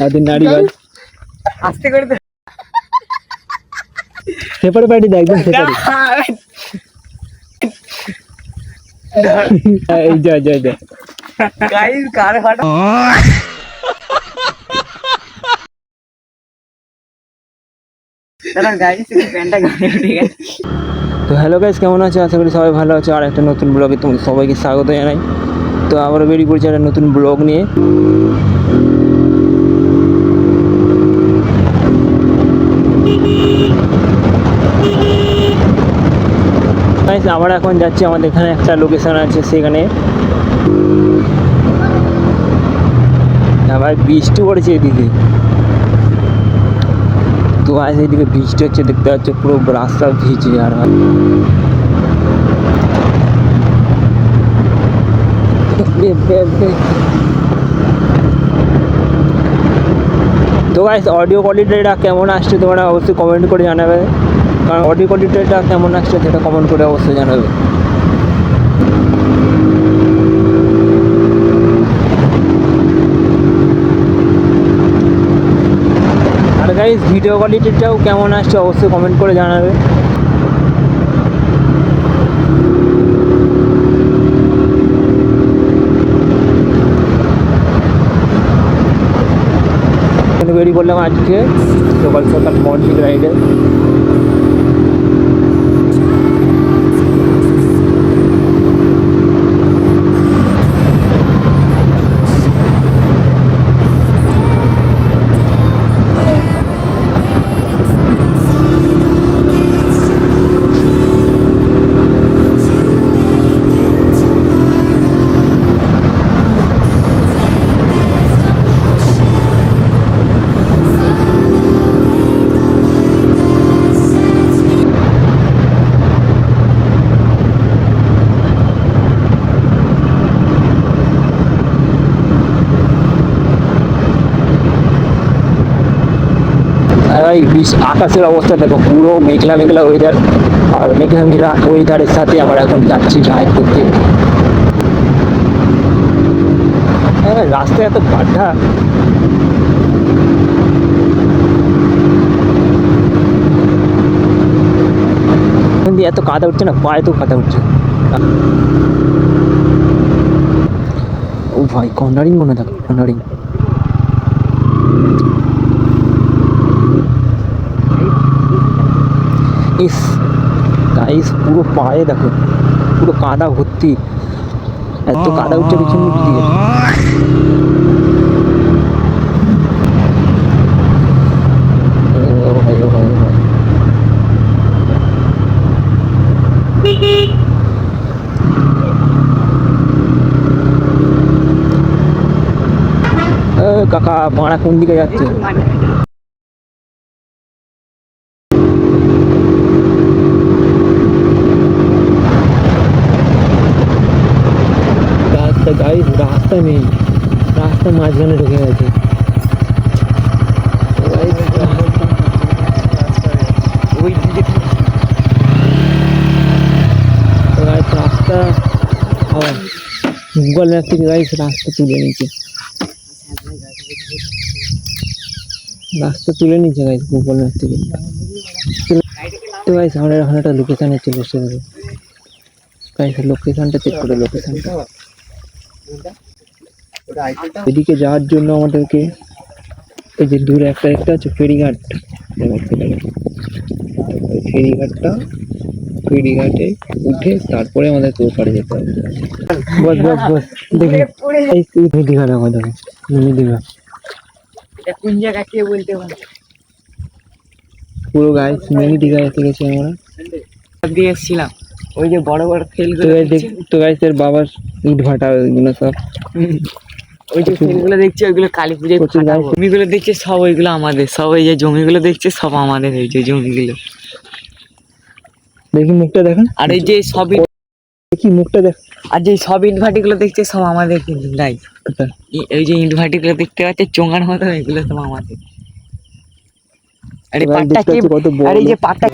আদি নারীবাদ আস্তে করে দে সেপারে পার্টি দে একদম সেপারে এই যা যা যা গাইস কার ফাটা দাঁড়া গাইস এই প্যান্টটা গায়ে ঠিক আছে। তো হ্যালো গাইস, কেমন আছো? আশা করি সবাই ভালো আছো। আর একটা নতুন ব্লগে তোমাদের সবাইকে স্বাগত জানাই। তো আবারও বেরিয়ে পড়ছি একটা নতুন ব্লগ নিয়ে। গাইস আমরা এখন যাচ্ছি, আমাদের এখানে একটা লোকেশন আছে, সেখানে ভাই বৃষ্টি পড়েছে এদিকে। তো আজ এইদিকে বৃষ্টি হচ্ছে, দেখতে পাচ্ছ পুরো রাস্তা ভিজে। আর তো গাইস অডিও কোয়ালিটিটা কেমন আসছে তোমরা অবশ্যই কমেন্ট করে জানাবে, কারণ অডিও কোয়ালিটিটা কেমন আসছে সেটা কমেন্ট করে অবশ্যই জানাবে। আর গাইস ভিডিও কোয়ালিটিটাও কেমন আসছে অবশ্যই কমেন্ট করে জানাবে। বেরিয়ে পড়লাম আজকে সকাল সকাল মর্নিং রাইডে। ভাই আকাশের অবস্থা দেখো, পুরো মেঘলা মেঘলা ওয়েদার। আর মেঘলা মেঘলা ওয়েদারের সাথে আমরা এখন যাচ্ছি রাইড করতে। হ্যাঁ রাস্তায় এত গাড্ডা, এত কাদা উঠছে না, পায়ে তো কাদা উঠছে। ও ভাই কর্নারিং মনে থাকে, কর্নারিং। ইস গাইস পুরো পায়ে দেখো, পুরো কাদা ভর্তি, এত কাদা উঠছে পিছন দিয়ে। কাকা ভাড়া কোন দিকে যাচ্ছে? গাইস রাস্তা নেই, রাস্তা মাঝখানে ঢুকে গেছে। রাস্তা গুগল ম্যাপ থেকে গাইস রাস্তা তুলে নিচ্ছে, রাস্তা তুলে নিচ্ছে গাইস গুগল ম্যাপ থেকে। তো গাইস আমরা এখন একটা লোকেশানে চলে এসেছি। গাইস লোকেশানটা চেক করে, লোকেশানটা এদিকে যাওয়ার জন্য আমাদেরকে এই যে দূরে একটা আছে ফেরিঘাট, ফেরিঘাটে উঠে তারপরে আমাদেরকে ওপারে যেতে হবে। বস বস বস দেখি এই দীঘা দেখো, দেখো মিনি দীঘা কোন জায়গা কে বলতে পারে। পুরো গাইস মিনি দীঘা এসে গেছি আমরা। দিয়ে এসেছিলাম ওই যে বড় বড় ফেলগুলো। তো গাইস এর বাবার ইট ভাটা ওইগুলো সব, ওই যে ফেলগুলো দেখছি ওইগুলো কালী পুজোয়, জমিগুলো দেখছে সব ওইগুলো আমাদের, সব এই যে জমিগুলো দেখছে সব আমাদের, এই যে জমিগুলো। দেখি মুখটা দেখেন, আর এই যে সব দেখি মুখটা দেখ। আর যে সব ইট ভাটিগুলো দেখছে সব আমাদের কিন্তু নাই। এই যে ইট ভাটিগুলো দেখতে পাচ্ছে চোঙার মতো, এগুলো সব আমাদের। আরে পাটটা কি, আর এই যে পাটটা